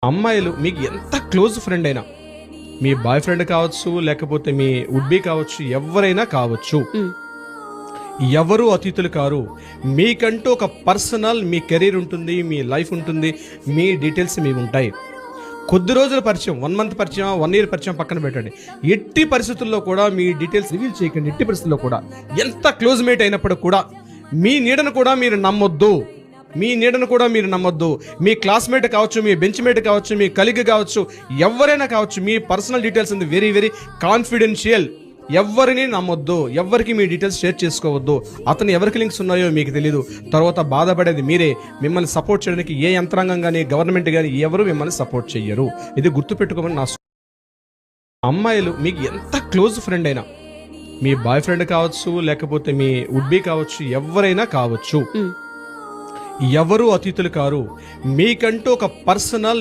అమ్మాయిలు మీకు ఎంత క్లోజ్ ఫ్రెండ్ అయినా, మీ బాయ్ ఫ్రెండ్ కావచ్చు, లేకపోతే మీ వుడ్ బి కావచ్చు, ఎవరైనా కావచ్చు, ఎవరు అతిథులు కారు. మీకంటూ ఒక పర్సనల్ మీ కెరీర్ ఉంటుంది, మీ లైఫ్ ఉంటుంది, మీ డీటెయిల్స్ మీ ఉంటాయి. కొద్ది రోజుల పరిచయం, 1 మంత్ పరిచయం, 1 ఇయర్ పరిచయం పక్కన పెట్టండి. ఎట్టి పరిస్థితుల్లో కూడా మీ డీటెయిల్స్ రివీల్ చేయకండి. ఎట్టి పరిస్థితుల్లో కూడా ఎంత క్లోజ్ మేట్ అయినప్పుడు కూడా మీ నీడను కూడా మీరు నమ్మొద్దు. మీ క్లాస్మేట్ కావచ్చు, మీ బెంచ్ మేట్ కావచ్చు, మీ కలీగ్ కావచ్చు, ఎవరైనా కావచ్చు, మీ పర్సనల్ డీటెయిల్స్ ఉంది వెరీ వెరీ కాన్ఫిడెన్షియల్. ఎవరిని నమ్మొద్దు, ఎవరికి మీ డీటెయిల్స్ షేర్ చేసుకోవద్దు. అతను ఎవరికి లింక్స్ ఉన్నాయో మీకు తెలియదు. తర్వాత బాధపడేది మీరే. మిమ్మల్ని సపోర్ట్ చేయడానికి ఏ యంత్రాంగం కానీ, గవర్నమెంట్ కానీ ఎవరు మిమ్మల్ని సపోర్ట్ చెయ్యరు. ఇది గుర్తుపెట్టుకోమని నా. అమ్మాయిలు మీకు ఎంత క్లోజ్ ఫ్రెండ్ అయినా, మీ బాయ్ ఫ్రెండ్ కావచ్చు, లేకపోతే మీ వుడ్ బి కావచ్చు, ఎవరైనా కావచ్చు, ఎవరు అతిథులు కారు. మీకంటూ ఒక పర్సనల్